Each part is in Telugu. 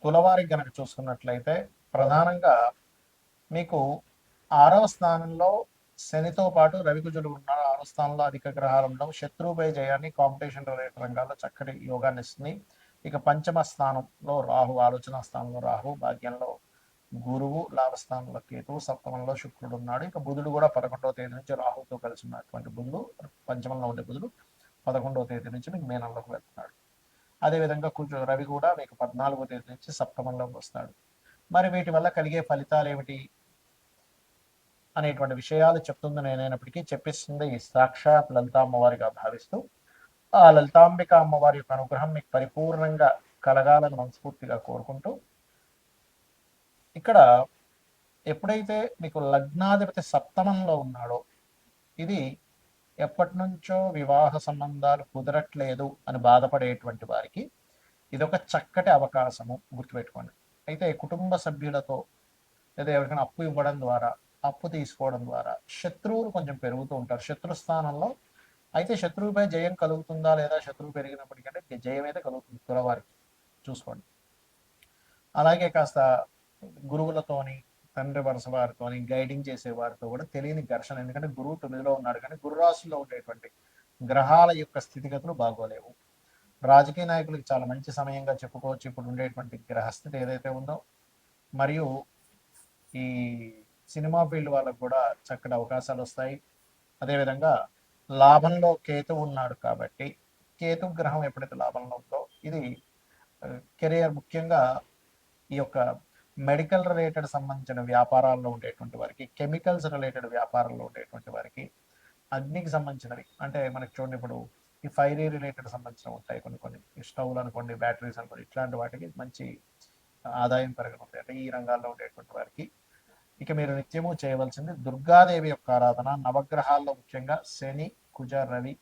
తులవారికి గనక చూసుకున్నట్లయితే ప్రధానంగా మీకు 6వ స్థానంలో శనితో పాటు రవికుజులు ఉన్నారు. 6వ స్థానంలో అధిక గ్రహాలు ఉండడం శత్రువుపై జయాన్ని, కాంపిటీషన్ రిలేటెడ్ రంగాల్లో చక్కటి యోగాన్ని ఇస్తుంది. ఇక పంచమ స్థానంలో రాహు, ఆలోచన స్థానంలో రాహు, భాగ్యంలో గురువు, లాభస్థానంలో కేతువు, సప్తమంలో శుక్రుడు ఉన్నాడు. ఇక బుధుడు కూడా 11వ తేదీ నుంచి రాహుతో కలిసి ఉన్నటువంటి బుధుడు, పంచమంలో ఉండే బుధుడు 11వ తేదీ నుంచి మీకు మీనంలోకి వెళ్తున్నాడు. అదేవిధంగా రవి కూడా మీకు 14వ తేదీ నుంచి సప్తమంలోకి వస్తాడు. మరి వీటి వల్ల కలిగే ఫలితాలు ఏమిటి అనేటువంటి విషయాలు చెప్తుంది నేనైనప్పటికీ చెప్పిస్తుంది ఈ సాక్షాత్ లలిత అమ్మవారిగా భావిస్తూ ఆ లలితాంబిక అమ్మవారి యొక్క అనుగ్రహం మీకు పరిపూర్ణంగా కలగాలని మనస్ఫూర్తిగా కోరుకుంటూ ఇక్కడ ఎప్పుడైతే మీకు లగ్నాధిపతి సప్తమంలో ఉన్నాడో ఇది ఎప్పటి నుంచో వివాహ సంబంధాలు కుదరట్లేదు అని బాధపడేటువంటి వారికి ఇది ఒక చక్కటి అవకాశము, గుర్తుపెట్టుకోండి. అయితే కుటుంబ సభ్యులతో లేదా ఎవరికైనా అప్పు ఇవ్వడం ద్వారా, అప్పు తీసుకోవడం ద్వారా శత్రువులు కొంచెం పెరుగుతూ ఉంటారు శత్రుస్థానంలో. అయితే శత్రువుపై జయం కలుగుతుందా లేదా, శత్రువు పెరిగినప్పటికంటే జయం అయితే కలుగుతుంది తులవారికి, చూసుకోండి. అలాగే కాస్త గురువులతోని, తండ్రి వరుస వారితోని, గైడింగ్ చేసే వారితో కూడా తెలియని ఘర్షణ. ఎందుకంటే గురువు 9లో ఉన్నాడు, కానీ గురు రాశిలో ఉండేటువంటి గ్రహాల యొక్క స్థితిగతులు బాగోలేవు. రాజకీయ నాయకులకి చాలా మంచి సమయంగా చెప్పుకోవచ్చు ఇప్పుడు ఉండేటువంటి గ్రహస్థితి ఏదైతే ఉందో. మరియు ఈ సినిమా ఫీల్డ్ వాళ్ళకు కూడా చక్కటి అవకాశాలు వస్తాయి. అదేవిధంగా లాభంలో కేతు ఉన్నాడు కాబట్టి, కేతు గ్రహం ఎప్పుడైతే లాభంలో ఉందో ఇది కెరియర్, ముఖ్యంగా ఈ యొక్క మెడికల్ రిలేటెడ్ సంబంధించిన వ్యాపారాల్లో ఉండేటువంటి వారికి, కెమికల్స్ రిలేటెడ్ వ్యాపారాల్లో ఉండేటువంటి వారికి, అగ్నికి సంబంధించినవి అంటే మనకి చూడండి ఇప్పుడు ఈ ఫైరీ రిలేటెడ్ సంబంధించిన ఉంటాయి కొన్ని కొన్ని స్టవ్లు అనుకోండి, బ్యాటరీస్ అనుకోండి, ఇట్లాంటి వాటికి మంచి ఆదాయం పెరగనుంది అంటే ఈ రంగాల్లో ఉండేటువంటి వారికి. ఇక మీరు నిత్యము చేయవలసింది దుర్గాదేవి యొక్క ఆరాధన. నవగ్రహాల్లో ముఖ్యంగా శని, కుజ, రవి,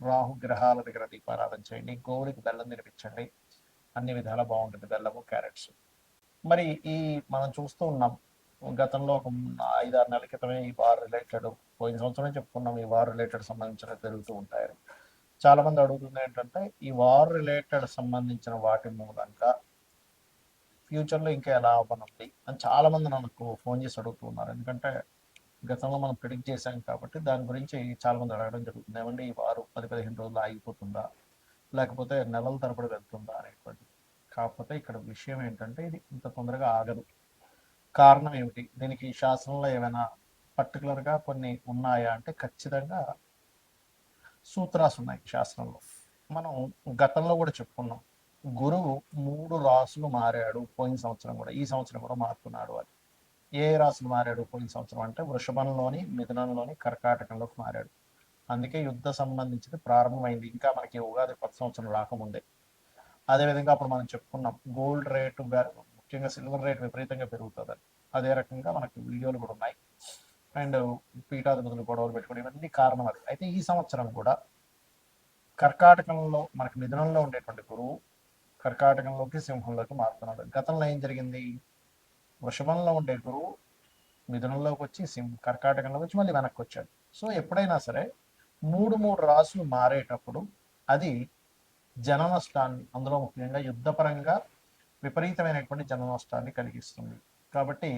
రాహు గ్రహాల దగ్గర దీపారాధన చేయండి. గోవులకి బెల్లం తినిపించండి. అన్ని విధాలా బాగుంటుంది బెల్లము, క్యారెట్స్. మరి ఈ మనం చూస్తూ ఉన్నాం గతంలో ఒక 5-6 నెలల క్రితమే ఈ వార్ రిలేటెడ్, పోయిన సంవత్సరమే చెప్పుకున్నాం ఈ వార్ రిలేటెడ్ సంబంధించిన జరుగుతూ ఉంటాయి. చాలా మంది అడుగుతుంది ఏంటంటే ఈ వార్ రిలేటెడ్ సంబంధించిన వాటి మూలంగా ఫ్యూచర్లో ఇంకా ఎలా అవ్వనుంది అని చాలా మంది నాకు ఫోన్ చేసి అడుగుతున్నారు. ఎందుకంటే గతంలో మనం ప్రిడిక్ట్ చేశాం కాబట్టి దాని గురించి చాలా మంది అడగడం జరుగుతుంది. ఏమంటే ఈ వారు 10-15 రోజులు ఆగిపోతుందా, లేకపోతే నెలల తరబడి వెళ్తుందా అనేటువంటి. కాకపోతే ఇక్కడ విషయం ఏంటంటే ఇది ఇంత తొందరగా ఆగదు. కారణం ఏమిటి, దీనికి శాస్త్రంలో ఏమైనా పర్టికులర్గా కొన్ని ఉన్నాయా అంటే ఖచ్చితంగా సూత్రాలు ఉన్నాయి శాస్త్రంలో. మనం గతంలో కూడా చెప్పుకున్నాం గురువు 3 రాసులు మారాడు పోయిన సంవత్సరం కూడా, ఈ సంవత్సరం కూడా మారుతున్నాడు అని. ఏ రాసులు మారాడు పోయిన సంవత్సరం అంటే వృషభంలోని, మిథునంలోని, కర్కాటకంలోకి మారాడు. అందుకే యుద్ధ సంబంధించింది ప్రారంభమైంది ఇంకా మనకి ఉగాది కొత్త సంవత్సరం రాకముందే. అదేవిధంగా అప్పుడు మనం చెప్పుకున్నాం గోల్డ్ రేటు, ముఖ్యంగా సిల్వర్ రేట్ విపరీతంగా పెరుగుతుంది. అదే రకంగా మనకి వీడియోలు కూడా ఉన్నాయి. అండ్ పీఠాధిపతులు గొడవలు పెట్టుకోవడం ఇవన్నీ కారణం అది. అయితే ఈ సంవత్సరం కూడా కర్కాటకంలో మనకి మిథునంలో ఉండేటువంటి గురువు కర్కాటకంలోకి, సింహంలోకి మారుతున్నాడు. గతంలో ఏం జరిగింది, వృషభంలో ఉండే గురువు మిథునంలోకి వచ్చి కర్కాటకంలోకి వచ్చి మళ్ళీ వెనక్కి వచ్చాడు. సో ఎప్పుడైనా సరే 3 రాసులు మారేటప్పుడు అది జన నష్టాన్ని, అందులో ముఖ్యంగా యుద్ధపరంగా విపరీతమైనటువంటి జన నష్టాన్ని కలిగిస్తుంది. కాబట్టి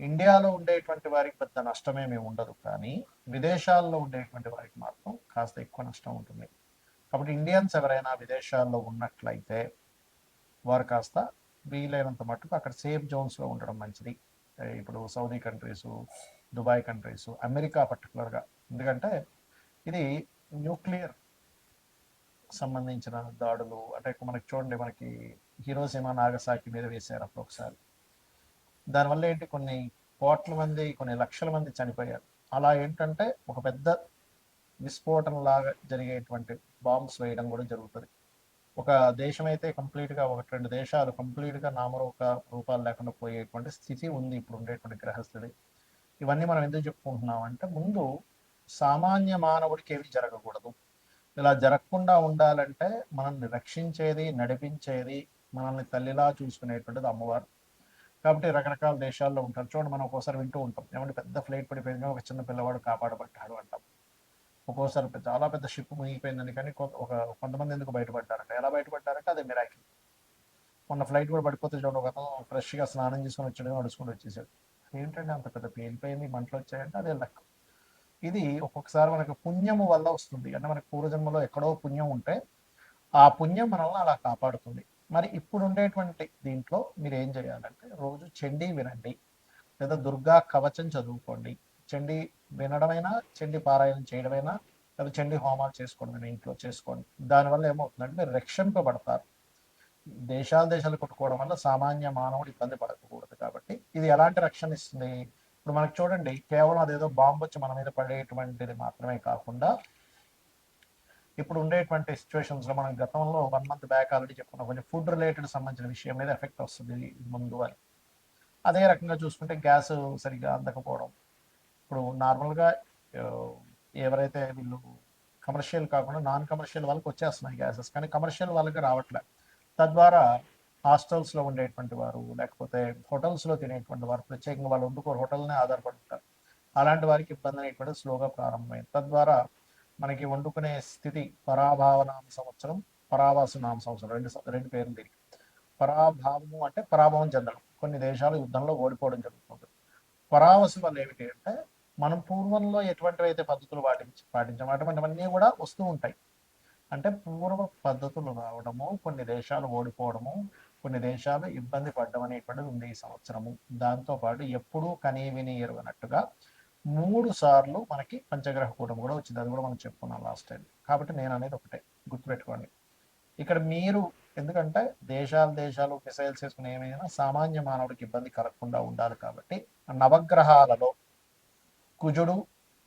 ఇండియాలో ఉండేటువంటి వారికి పెద్ద నష్టమేమీ ఉండదు, కానీ విదేశాల్లో ఉండేటువంటి వారికి మాత్రం కాస్త ఎక్కువ నష్టం ఉంటుంది. కాబట్టి ఇండియన్స్ ఎవరైనా విదేశాల్లో ఉన్నట్లయితే వారు కాస్త వీలైనంత మట్టుకు అక్కడ సేఫ్ జోన్స్లో ఉండడం మంచిది. ఇప్పుడు Saudi countries, Dubai countries, America పర్టికులర్గా, ఎందుకంటే ఇది న్యూక్లియర్ సంబంధించిన దాడులు అంటే మనకి చూడండి మనకి హీరోసీమా, నాగసాకి మీద వేశారు అప్పుడు ఒకసారి. దానివల్ల ఏంటి కొన్ని కోట్ల మంది, కొన్ని లక్షల మంది చనిపోయారు. అలా ఏంటంటే ఒక పెద్ద విస్ఫోటన లాగా జరిగేటువంటి బాంబ్స్ వేయడం కూడా జరుగుతుంది. ఒక దేశం అయితే కంప్లీట్గా, 1-2 దేశాలు కంప్లీట్గా రూపాలు లేకుండా పోయేటువంటి స్థితి ఉంది ఇప్పుడు ఉండేటువంటి గ్రహస్థితి. ఇవన్నీ మనం ఎందుకు చెప్పుకుంటున్నాం అంటే ముందు సామాన్య మానవుడికి ఏమి జరగకూడదు. ఇలా జరగకుండా ఉండాలంటే మనల్ని రక్షించేది, నడిపించేది, మనల్ని తల్లిలా చూసుకునేటువంటిది అమ్మవారు. కాబట్టి రకరకాల దేశాల్లో ఉంటారు. చూడండి మనం ఒక్కోసారి వింటూ ఉంటాం ఏమంటే పెద్ద ఫ్లైట్ పడిపోయింది, ఒక చిన్న పిల్లవాడు కాపాడబడ్డాడు అంటాం. ఒక్కోసారి చాలా పెద్ద షిప్ మునిగిపోయిందని, కానీ కొంతమంది ఎందుకు బయటపడ్డారంటే, ఎలా బయటపడ్డారంటే అదే మిరాకిల్. మొన్న ఫ్లైట్ కూడా పడిపోతే చూడండి, ఒక అతను ఫ్రెష్గా స్నానం చేసుకొని వచ్చాడు, నడుచుకుంటూ వచ్చేసాడు. ఏంటంటే అంత పెద్ద పేలిపోయింది, మంటలు వచ్చాయంటే అదే లెక్క. ఇది ఒక్కొక్కసారి మనకు పుణ్యము వల్ల వస్తుంది. అంటే మనకి పూర్వజన్మలో ఎక్కడో పుణ్యం ఉంటే ఆ పుణ్యం మనల్ని అలా కాపాడుతుంది. మరి ఇప్పుడు ఉండేటువంటి దీంట్లో మీరు ఏం చేయాలంటే రోజు చండీ వినండి, లేదా దుర్గా కవచం చదువుకోండి. చండీ వినడమైనా, చండీ పారాయణం చేయడమైనా, లేదా చండీ హోమాలు చేసుకోవడం ఇంట్లో చేసుకోండి. దానివల్ల ఏమవుతుందంటే మీరు రక్షింపబడతారు. దేశాలు కొట్టుకోవడం వల్ల సామాన్య మానవుడు ఇబ్బంది పడకూడదు. కాబట్టి ఇది ఎలాంటి రక్షణ ఇస్తుంది? ఇప్పుడు మనకు చూడండి, కేవలం అదేదో బాంబు వచ్చి మన మీద పడేటువంటిది మాత్రమే కాకుండా, ఇప్పుడు ఉండేటువంటి సిచ్యువేషన్స్లో మనం గతంలో 1 month బ్యాక్ ఆల్రెడీ చెప్పుకున్నాం, కొంచెం ఫుడ్ రిలేటెడ్ సంబంధించిన విషయం మీద ఎఫెక్ట్ వస్తుంది ముందు అని. అదే రకంగా చూసుకుంటే గ్యాస్ సరిగ్గా అందకపోవడం. ఇప్పుడు నార్మల్గా ఎవరైతే వీళ్ళు కమర్షియల్ కాకుండా నాన్ కమర్షియల్ వాళ్ళకి వచ్చేస్తున్నాయి గ్యాసెస్, కానీ కమర్షియల్ వాళ్ళకి రావట్లేదు. తద్వారా హాస్టల్స్లో ఉండేటువంటి వారు, లేకపోతే హోటల్స్లో తినేటువంటి వారు, ప్రత్యేకంగా వాళ్ళు వండుకోరు, హోటల్నే ఆధారపడుతుంటారు. అలాంటి వారికి ఇబ్బంది అనేటువంటి స్లోగా ప్రారంభమైంది. తద్వారా మనకి వండుకునే స్థితి పరాభావనామ సంవత్సరం, పరావాసు నామ సంవత్సరం, రెండు పేర్లు తిరిగి. పరాభావము అంటే పరాభవం చెందడం, కొన్ని దేశాలు యుద్ధంలో ఓడిపోవడం జరుగుతుంది. పరావసు వల్ల ఏమిటి అంటే మనం పూర్వంలో ఎటువంటివి అయితే పద్ధతులు పాటించాము అటువంటివన్నీ కూడా వస్తూ ఉంటాయి. అంటే పూర్వ పద్ధతులు రావడము, కొన్ని దేశాలు ఓడిపోవడము, కొన్ని దేశాలు ఇబ్బంది పడడం అనేటువంటిది ఉంది ఈ సంవత్సరము. దాంతోపాటు ఎప్పుడూ కనీ విని ఎరుగనట్టుగా 3 సార్లు మనకి పంచగ్రహ కూటం కూడా వచ్చింది. అది కూడా మనం చెప్పుకున్నాం లాస్ట్ టైం. కాబట్టి నేను అనేది ఒకటే గుర్తుపెట్టుకోండి. ఇక్కడ మీరు ఎందుకంటే దేశాలు మిసైల్స్ వేసుకుని ఏమైనా సామాన్య మానవుడికి ఇబ్బంది కలగకుండా ఉండాలి. కాబట్టి నవగ్రహాలలో కుజుడు,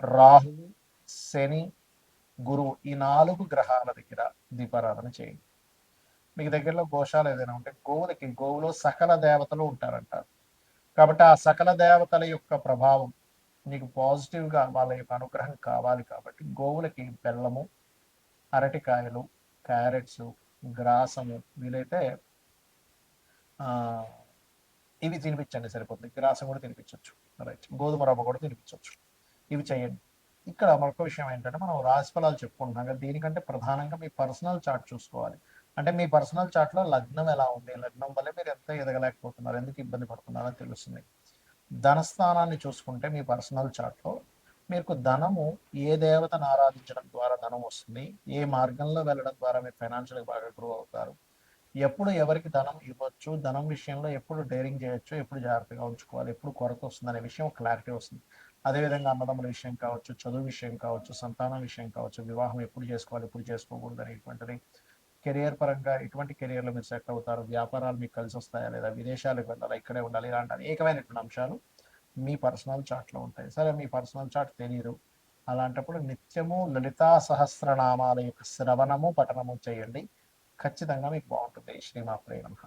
రాహువు, శని, గురువు, ఈ 4 గ్రహాల దగ్గర దీపారాధన చేయండి. మీకు దగ్గరలో గోశాల ఏదైనా ఉంటే గోవులో సకల దేవతలు ఉంటారంటారు. కాబట్టి ఆ సకల దేవతల యొక్క ప్రభావం మీకు పాజిటివ్గా వాళ్ళ యొక్క అనుగ్రహం కావాలి. కాబట్టి గోవులకి బెల్లము, అరటికాయలు, క్యారెట్స్, గ్రాసము, వీలైతే ఇవి తినిపించండి సరిపోతుంది. గ్రాసం కూడా తినిపించవచ్చు, రైట్, గోధుమ రవ్వ కూడా తినిపించవచ్చు. ఇవి చేయండి. ఇక్కడ మరొక విషయం ఏంటంటే మనం రాశిఫలాలు చెప్పుకుంటున్నాం కదా, దీనికంటే ప్రధానంగా మీ పర్సనల్ చార్ట్ చూసుకోవాలి. అంటే మీ పర్సనల్ చార్ట్లో లగ్నం ఎలా ఉంది, లగ్నం వల్ల మీరు ఎంత ఎదగలేకపోతున్నారు, ఎందుకు ఇబ్బంది పడుతున్నారని తెలుస్తుంది. ధనస్థానాన్ని చూసుకుంటే మీ పర్సనల్ చార్ట్లో మీకు ధనము ఏ దేవతను ఆరాధించడం ద్వారా ధనం వస్తుంది, ఏ మార్గంలో వెళ్ళడం ద్వారా మీరు ఫైనాన్షియల్గా బాగా గ్రో అవుతారు, ఎప్పుడు ఎవరికి ధనం ఇవ్వచ్చు, ధనం విషయంలో ఎప్పుడు డేరింగ్ చేయొచ్చు, ఎప్పుడు జాగ్రత్తగా ఉంచుకోవాలి, ఎప్పుడు కొరత వస్తుంది అనే విషయం క్లారిటీ వస్తుంది. అదేవిధంగా అన్నదమ్ముల విషయం కావచ్చు, చదువు విషయం కావచ్చు, సంతానం విషయం కావచ్చు, వివాహం ఎప్పుడు చేసుకోవాలి, ఎప్పుడు చేసుకోకూడదు అనేటువంటిది, కెరియర్ పరంగా ఎటువంటి కెరియర్లో మీరు సెట్ అవుతారు, వ్యాపారాలు మీకు కలిసి వస్తాయా లేదా, విదేశాలకు వెళ్ళాలి, ఇక్కడే ఉండాలి, ఇలాంటి అనేకమైనటువంటి అంశాలు మీ పర్సనల్ చార్ట్లో ఉంటాయి. సరే, మీ పర్సనల్ చార్ట్ తెలియదు, అలాంటప్పుడు నిత్యము లలితా సహస్రనామాల యొక్క శ్రవణము, పఠనము చేయండి. ఖచ్చితంగా మీకు బాగుంటుంది. శ్రీమాత్రే నమః.